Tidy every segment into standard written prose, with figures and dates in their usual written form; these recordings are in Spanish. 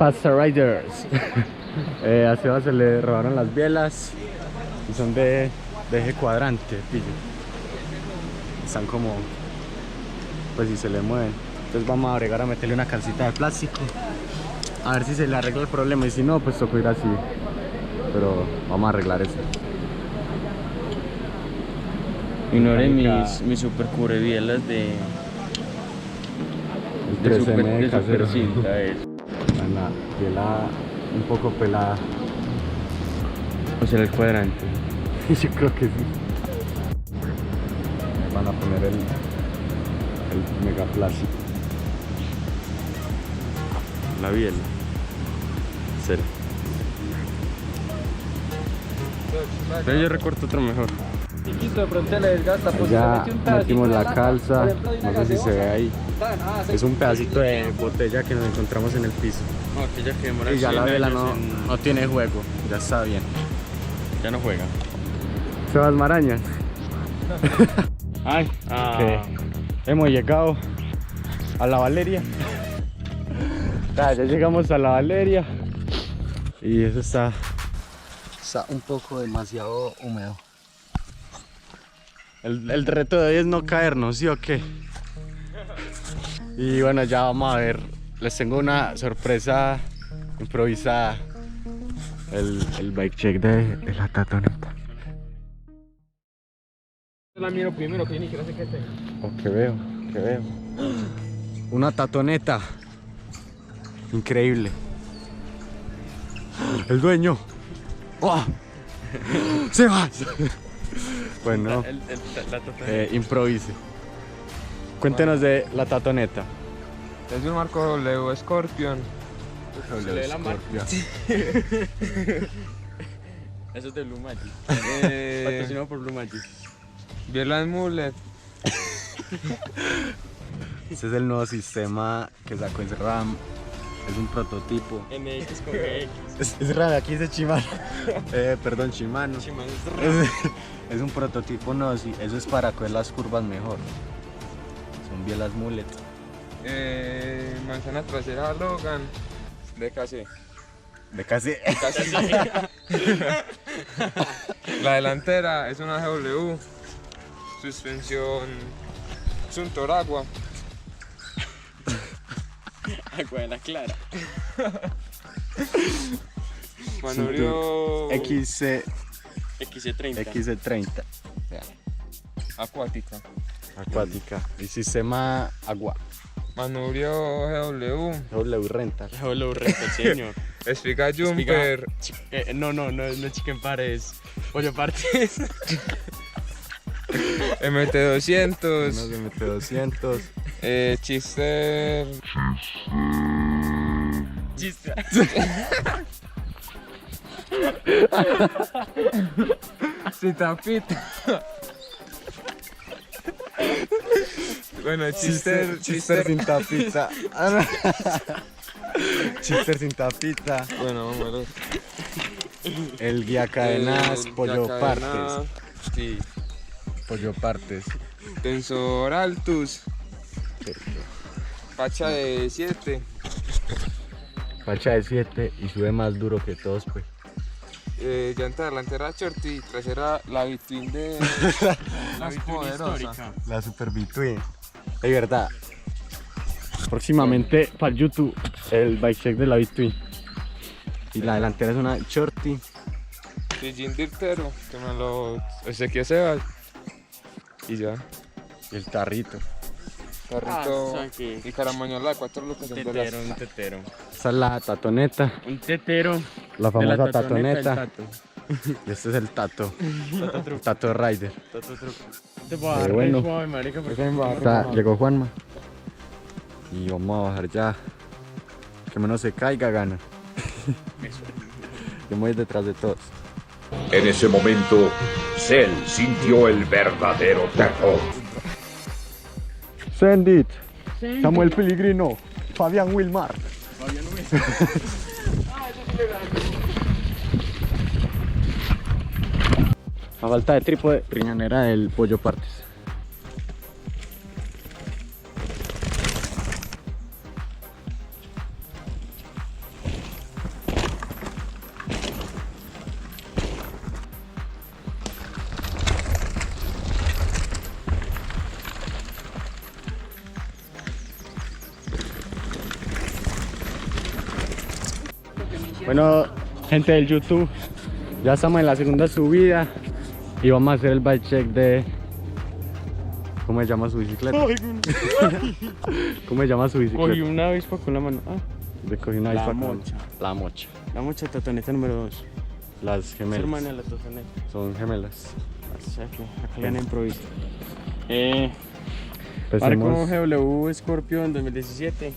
Pasta Riders. A Seba se le robaron las bielas y son de eje cuadrante, pillo. Están como, pues si se le mueven. Entonces vamos a agregar a meterle una calcita de plástico a ver si se le arregla el problema, y si no, pues toca ir así. Pero vamos a arreglar eso. Ignoré mis super cubrebielas de super cinta. La biela un poco pelada. O sea, el cuadrante. Yo creo que sí. Van a poner el mega plástico. La biela. Cero. Pero yo recorto otro mejor. De pronto le desgasta, pues Ya se mete un pedacito metimos de la lana, calza, por ejemplo, hay una no sé si se ve ahí. gaseosa. Es un pedacito de botella que nos encontramos en el piso. No, aquella que demora Y ya 100 la vela años no tiene juego, ya está bien. ya no juega. Sebas Marañas. Ay, Hemos llegado a la Valeria. Ya llegamos a la Valeria. Y eso está un poco demasiado húmedo. El reto de hoy es no caernos, ¿sí o qué? Y bueno, ya vamos a ver. Les tengo una sorpresa improvisada. El bike check de la tatoneta. La miro primero, que yo ni siquiera sé qué tengo. Oh, que veo. Una tatoneta. Increíble. El dueño. ¡Oh! ¡Sebas! Bueno, improvise. Cuéntenos de la tatoneta. Es un marco W Scorpion. Eso es de Blue Magic. Patrocinado por Blue Magic. Biela en mullet. Este es el nuevo sistema que sacó SRAM. Es un prototipo. MX con GX. Es raro, aquí dice Shimano. Perdón, Shimano. Shimano es Es un prototipo, no, sí, eso es para coger las curvas mejor. Son bielas mullet. Manzana trasera Logan. DKC. De casi. La delantera es una GW. Suspensión Suntor Agua. Agua de la clara. Manubrio XC30. XC30. acuática. Acuática. Y sistema agua. Manubrio GW. W Rental. Hello, reto, señor. Espiga Jumper. No es chicken pares. Pollo partes. MT200. Unos MT200. Chister. Chiste. Citapita. Bueno, Chister sin tapita. Chister sin tapita. Bueno, vamos a ver. El guía cadenas, pollo Ya partes. cadena, Sí. Pollo partes. Tensor Altus. Pacha de 7. Facha de 7 y sube más duro que todos, pues. Llanta delantera shorty. Trasera la Between de. La poderosa. La Super Between. Es verdad. Próximamente para el YouTube el bike check de la Between. Y la delantera es una shorty. Sillín Dirtero. Que me lo. Ezequiel Sebas. Y ya. Y el tarrito. Carrito. saque. Y caramañola de 4 lucas en dólares. Un tetero. Esta es la tatoneta. Un tetero. La de la famosa tatoneta, tatoneta. el tato. Y este es el tato. Tato truco. Tato Rider. Tato truco. Te puedo dar bueno. suave, marica, porque Llegó Juanma. Y vamos a bajar ya. Que menos se caiga, gana. Yo me voy detrás de todos. En ese momento, Cell sintió el verdadero terror. Send it. Samuel Pellegrino. Fabián Wilmar. A falta de trípode, riñonera del pollo partes. Bueno, gente del YouTube, ya estamos en la segunda subida y vamos a hacer el bike check de... ¿Cómo se llama su bicicleta? ¿Cómo se llama su bicicleta? Cogí una avispa con la mano. Ah, Recogí una La avispa con- mocha. La mocha. la mocha totoneta número 2. Las gemelas. Hermana de la totoneta. Son gemelas. O sea que acá le han improviso. Empecemos. Marco GW Scorpion 2017.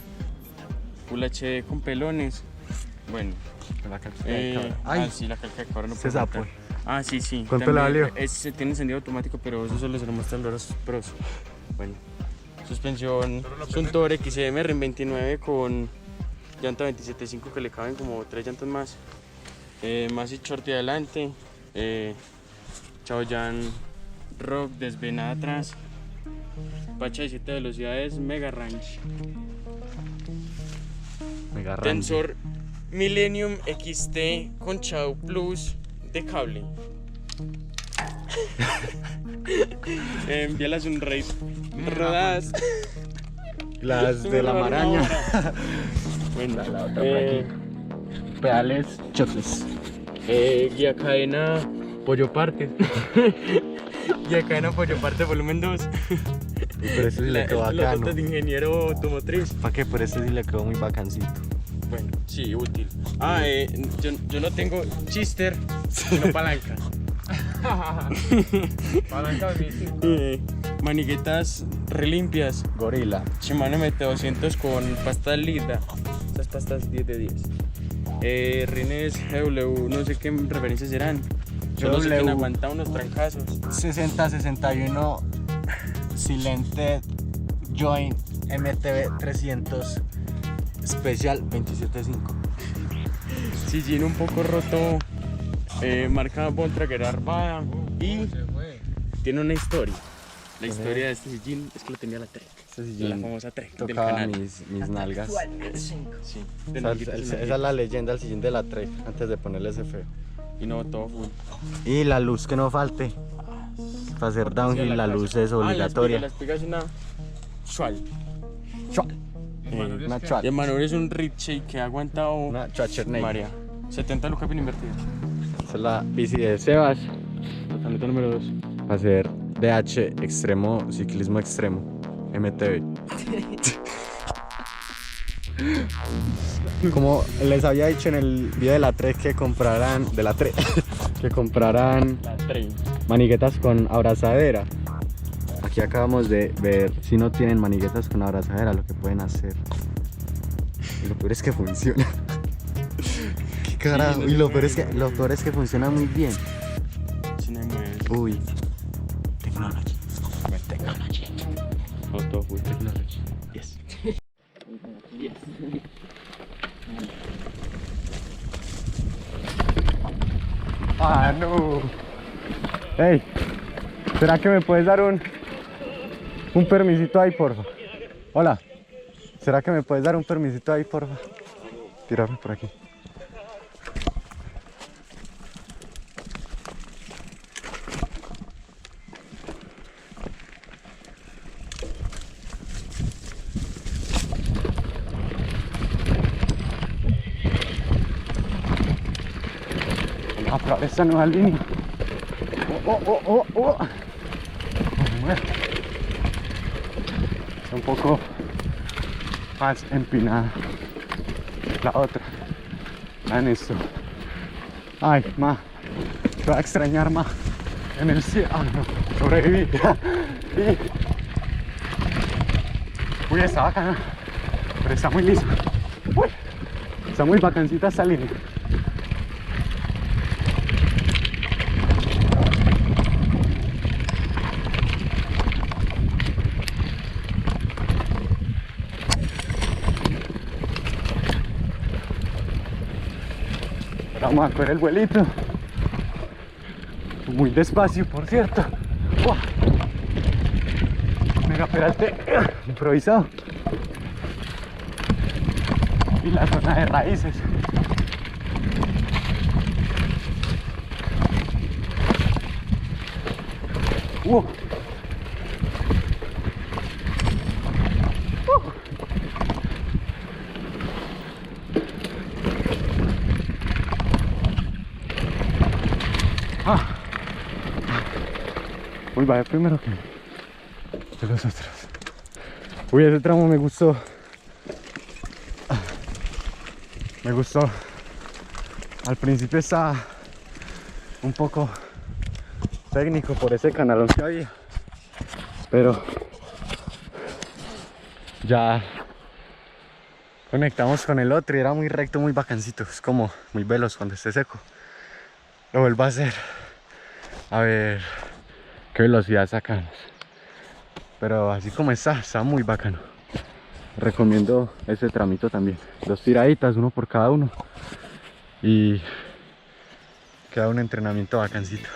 Full HD con pelones. Bueno. La calca de cabra. Ah, sí, la calca de cabra no ese puede sapo. faltar. Ah, sí, sí. ¿Cuánto le También, valió? Ese tiene encendido automático, pero eso solo se lo muestran los pros. Bueno. Suspensión Suntour XM RIM 29 con llanta 27.5 que le caben como 3 llantas más. Más y short de adelante. Chaoyan Rock desvenada atrás. Pacha de 7 velocidades, Mega Range. Mega Range. Tensor Millennium XT con Chao Plus de cable. Bielas un race rodadas. Las de la maraña. Bueno, Pedales chofles. guía cadena pollo parte. Guía cadena pollo parte volumen 2. Pero ese sí le quedó Los bacano. datos de ingeniero automotriz. ¿Para qué? Pero ese sí le quedó muy bacancito. Bueno, sí, útil. Yo no tengo chister, sino palanca. Palanca de bici. Maniguetas relimpias. Gorila. Shimano MT200 con pasta lisa. Estas pastas 10 de 10. Rines GW, no sé qué referencias serán. Solo sé que han aguantado unos trancazos. 6061 Silente Joint MTB 300 Special 27.5. Sillín un poco roto. Marca Voltrager Armada. Y tiene una historia. La historia de este sillín es que lo tenía la Trek. Este sillín La famosa Trek del tocaba canal. mis nalgas. Sí, de Esa, nalguitas, esa es la leyenda del sillín de la Trek antes de ponerle ese feo. Y no, todo full. Y la luz que no falte. Para hacer downhill la luz es obligatoria. La espiga es una Schwal. Una Y chat. el manubrio es un Ritchie que ha aguantado Una Chacherney. María. 70 lucas bien invertidas. Esa es la bici de Sebas. Totalmente número 2. Va a ser DH extremo, ciclismo extremo, MTB. Como les había dicho en el video de la Trek que compraran, que compraran La Trek. maniguetas con abrazadera. Aquí acabamos de ver si no tienen maniguetas con abrazadera lo que pueden hacer. Y lo peor es que funciona. Qué carajo. Y lo peor es que funciona muy bien. Si no hay muebles. Uy. Technology. Technology. No, todo full. Technology. Yes. Ah, no. Hey, ¿será que me puedes dar un permisito ahí, porfa? Hola. ¿Será que me puedes dar un permisito ahí, porfa? Tírame por aquí. Vamos a probar esta nueva línea. Oh. Bueno, es un poco más empinada la otra. Vean esto. Ay, ma, te voy a extrañar, ma. En el cielo. Ah, no, sobreviví. Uy, está bacana, pero está muy lisa. Uy, está muy bacancita esta línea. Vamos a coger el vuelito. Muy despacio, por cierto. ¡Uah! Mega peralte improvisado. Y la zona de raíces. Uy, bajé primero que los otros. Uy, ese tramo me gustó. Me gustó. Al principio estaba un poco técnico por ese canalón que había, pero ya conectamos con el otro y era muy recto, muy bacancito. Es como muy veloz cuando esté seco. Lo vuelvo a hacer, a ver qué velocidad sacamos, pero así como está muy bacano. Recomiendo ese tramito también, 2 tiraditas, uno por cada uno, y queda un entrenamiento bacancito.